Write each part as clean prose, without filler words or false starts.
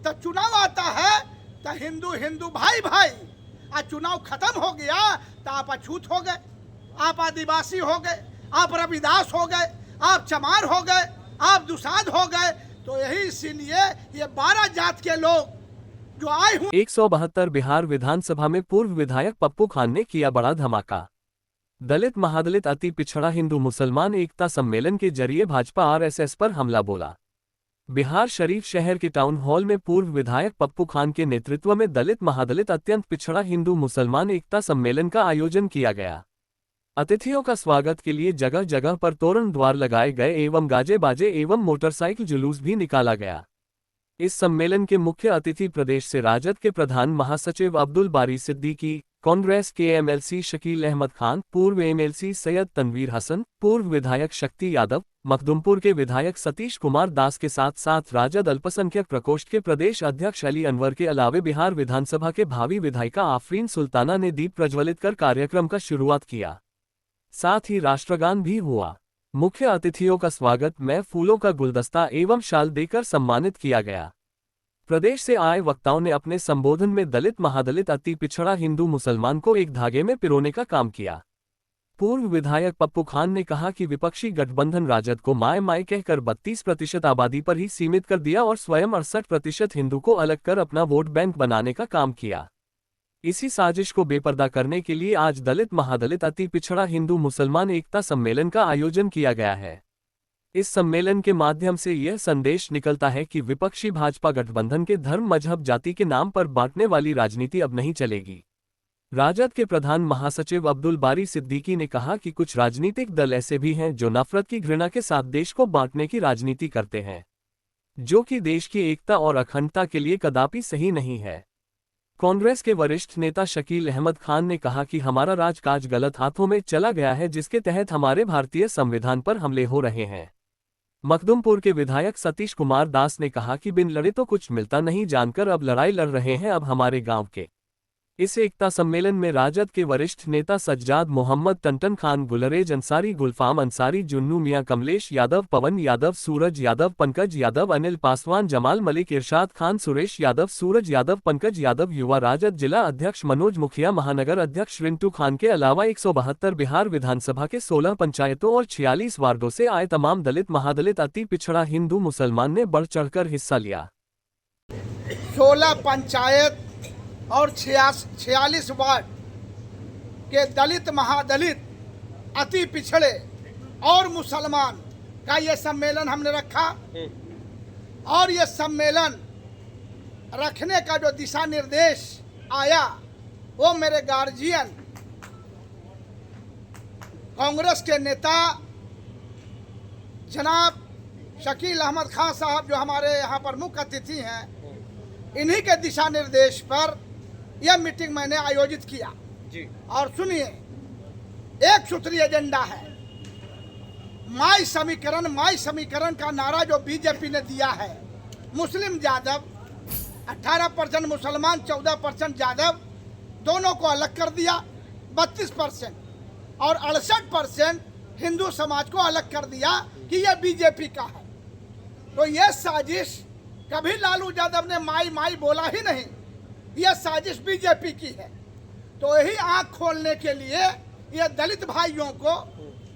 तो चुनाव आता है तो हिंदू हिंदू भाई भाई, आज चुनाव खत्म हो गया तो आप अछूत हो गए, आप आदिवासी हो गए, आप रविदास हो गए, आप चमार हो गए, आप दुसाध हो गए। तो यही इसीलिए ये 12 जात के लोग जो आए हुए 172 बिहार विधानसभा में पूर्व विधायक पप्पू खान ने किया बड़ा धमाका। दलित महादलित अति पिछड़ा हिंदू मुसलमान एकता सम्मेलन के जरिए भाजपा आरएसएस पर हमला बोला। बिहार शरीफ शहर के टाउन हॉल में पूर्व विधायक पप्पू खान के नेतृत्व में दलित महादलित अत्यंत पिछड़ा हिंदू मुसलमान एकता सम्मेलन का आयोजन किया गया। अतिथियों का स्वागत के लिए जगह जगह पर तोरण द्वार लगाए गए एवं गाजे बाजे एवं मोटरसाइकिल जुलूस भी निकाला गया। इस सम्मेलन के मुख्य अतिथि प्रदेश से राजद के प्रधान महासचिव अब्दुल बारी सिद्दीकी, कांग्रेस के एमएलसी शकील अहमद खान, पूर्व एमएलसी सैयद तनवीर हसन, पूर्व विधायक शक्ति यादव, मखदुमपुर के विधायक सतीश कुमार दास के साथ साथ राजद अल्पसंख्यक प्रकोष्ठ के प्रदेश अध्यक्ष अली अनवर के अलावे बिहार विधानसभा के भावी विधायिका आफरीन सुल्ताना ने दीप प्रज्वलित कर कार्यक्रम का शुरुआत किया। साथ ही राष्ट्रगान भी हुआ। मुख्य अतिथियों का स्वागत में फूलों का गुलदस्ता एवं शाल देकर सम्मानित किया गया। प्रदेश से आए वक्ताओं ने अपने संबोधन में दलित महादलित अति पिछड़ा हिंदू मुसलमान को एक धागे में पिरोने का काम किया। पूर्व विधायक पप्पू खान ने कहा कि विपक्षी गठबंधन राजद को माय माय कहकर 32% आबादी पर ही सीमित कर दिया और स्वयं 68% हिंदू को अलग कर अपना वोट बैंक बनाने का काम किया। इसी साजिश को बेपर्दा करने के लिए आज दलित महादलित अति पिछड़ा हिंदू मुसलमान एकता सम्मेलन का आयोजन किया गया है। इस सम्मेलन के माध्यम से यह संदेश निकलता है कि विपक्षी भाजपा गठबंधन के धर्म मजहब जाति के नाम पर बांटने वाली राजनीति अब नहीं चलेगी। राजद के प्रधान महासचिव अब्दुल बारी सिद्दीकी ने कहा कि कुछ राजनीतिक दल ऐसे भी हैं जो नफरत की घृणा के साथ देश को बांटने की राजनीति करते हैं, जो कि देश की एकता और अखंडता के लिए कदापि सही नहीं है। कांग्रेस के वरिष्ठ नेता शकील अहमद खान ने कहा कि हमारा राजकाज गलत हाथों में चला गया है, जिसके तहत हमारे भारतीय संविधान पर हमले हो रहे हैं। मखदुमपुर के विधायक सतीश कुमार दास ने कहा कि बिन लड़े तो कुछ मिलता नहीं जानकर अब लड़ाई लड़ रहे हैं अब हमारे गांव के। इस एकता सम्मेलन में राजद के वरिष्ठ नेता सज्जाद मोहम्मद, टंटन खान, गुलरेज अंसारी, गुलफाम अंसारी, जुन्नू मियां, कमलेश यादव, पवन यादव, सूरज यादव, पंकज यादव, अनिल पासवान, जमाल मलिक, इरशाद खान, सुरेश यादव, सूरज यादव, पंकज यादव, युवा राजद जिला अध्यक्ष मनोज मुखिया, महानगर अध्यक्ष रिंटू खान के अलावा 172 बिहार विधानसभा के 16 पंचायतों और 46 वार्डों से आए तमाम दलित महादलित अति पिछड़ा हिंदू मुसलमान ने बढ़ चढ़कर हिस्सा लिया। 16 पंचायत और 46 वार्ड के दलित महादलित अति पिछड़े और मुसलमान का ये सम्मेलन हमने रखा। और ये सम्मेलन रखने का जो दिशा निर्देश आया वो मेरे गार्जियन कांग्रेस के नेता जनाब शकील अहमद खान साहब, जो हमारे यहाँ पर मुख्य अतिथि हैं, इन्हीं के दिशा निर्देश पर यह मीटिंग मैंने आयोजित किया जी। और सुनिए, एक सूत्री एजेंडा है। माई समीकरण का नारा जो बीजेपी ने दिया है, मुस्लिम यादव 18%, मुसलमान 14% यादव, दोनों को अलग कर दिया 32%, और 68% हिंदू समाज को अलग कर दिया कि यह बीजेपी का है। तो यह साजिश कभी लालू यादव ने माई माई बोला ही नहीं, यह साजिश बीजेपी की है। तो यही आंख खोलने के लिए ये दलित भाइयों को,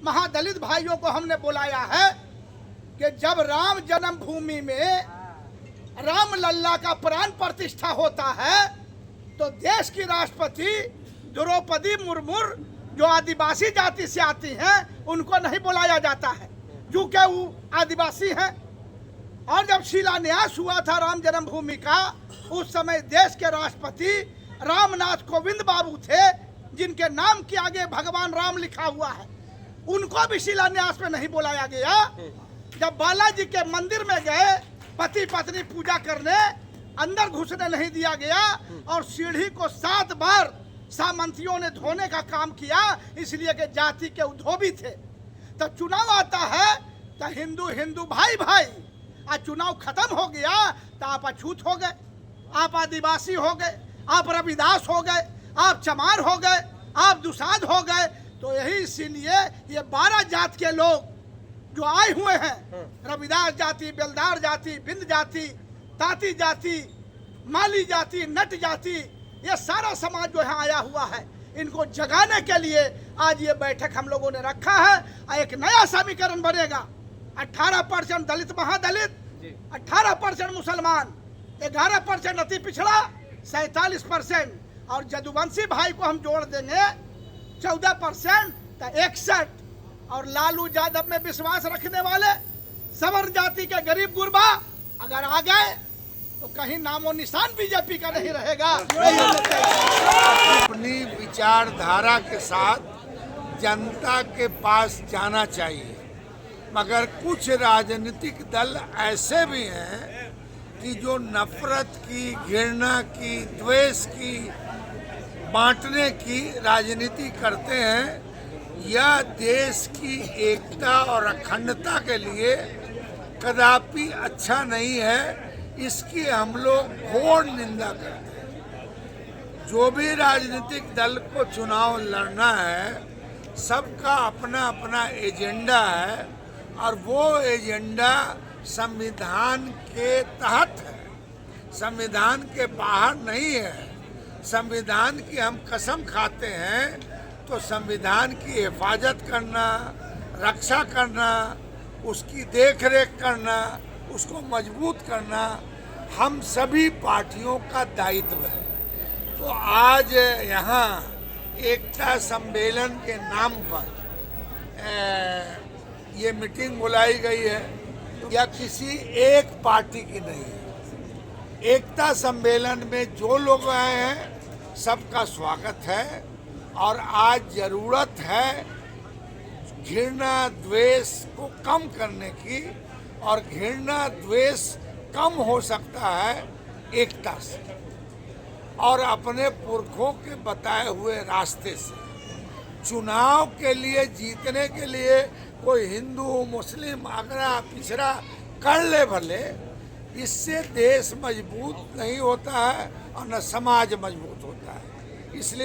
महादलित भाइयों को हमने बुलाया है कि जब राम जन्मभूमि में राम लल्ला का प्राण प्रतिष्ठा होता है तो देश की राष्ट्रपति द्रौपदी मुर्मू जो आदिवासी जाति से आती हैं उनको नहीं बुलाया जाता है, क्योंकि वो आदिवासी हैं। और जब शिलान्यास हुआ था राम जन्मभूमि का, उस समय देश के राष्ट्रपति रामनाथ कोविंद बाबू थे, जिनके नाम के आगे भगवान राम लिखा हुआ है। उनको भी शिलान्यास में नहीं बुलाया गया। जब बालाजी के मंदिर में गए पति पत्नी पूजा करने, अंदर घुसने नहीं दिया गया और सीढ़ी को 7 बार सामंतियों ने धोने का काम किया, इसलिए कि जाति के उद्योगी थे। तो चुनाव आता है तो हिंदू हिंदू भाई भाई, आज चुनाव खत्म हो गया तो आप अछूत हो गए, आप आदिवासी हो गए, आप रविदास हो गए, आप चमार हो गए, आप दुसाध हो गए। तो यही इसीलिए ये 12 जात के लोग जो आए हुए हैं, रविदास जाति, बेलदार जाति, बिंद जाति, ताती जाति, माली जाति, नट जाति, ये सारा समाज जो है आया हुआ है। इनको जगाने के लिए आज ये बैठक हम लोगों ने रखा है और एक नया समीकरण बनेगा। 18% दलित महादलित, 18% मुसलमान, 11% अति पिछड़ा, 47% और जदुवंशी भाई को हम जोड़ देंगे 14% तो 61, और लालू यादव में विश्वास रखने वाले सवर्ण जाति के गरीब गुरबा अगर आ गए तो कहीं नामो निशान बीजेपी का नहीं रहेगा। अपनी विचारधारा के साथ जनता के पास जाना चाहिए, मगर कुछ राजनीतिक दल ऐसे भी हैं कि जो नफरत की, घृणा की, द्वेष की, बांटने की राजनीति करते हैं। यह देश की एकता और अखंडता के लिए कदापि अच्छा नहीं है। इसकी हम लोग घोर निंदा करते हैं। जो भी राजनीतिक दल को चुनाव लड़ना है, सबका अपना अपना एजेंडा है और वो एजेंडा संविधान के तहत है, संविधान के बाहर नहीं है। संविधान की हम कसम खाते हैं तो संविधान की हिफाजत करना, रक्षा करना, उसकी देखरेख करना, उसको मजबूत करना हम सभी पार्टियों का दायित्व है। तो आज यहाँ एकता सम्मेलन के नाम पर ये मीटिंग बुलाई गई है, या किसी एक पार्टी की नहीं है। एकता सम्मेलन में जो लोग आए हैं सबका स्वागत है और आज जरूरत है घृणा द्वेष को कम करने की, और घृणा द्वेष कम हो सकता है एकता से और अपने पुरखों के बताए हुए रास्ते से। चुनाव के लिए जीतने के लिए कोई हिंदू, मुस्लिम, अगड़ा पिछड़ा कर ले भले, इससे देश मजबूत नहीं होता है और न समाज मजबूत होता है। इसलिए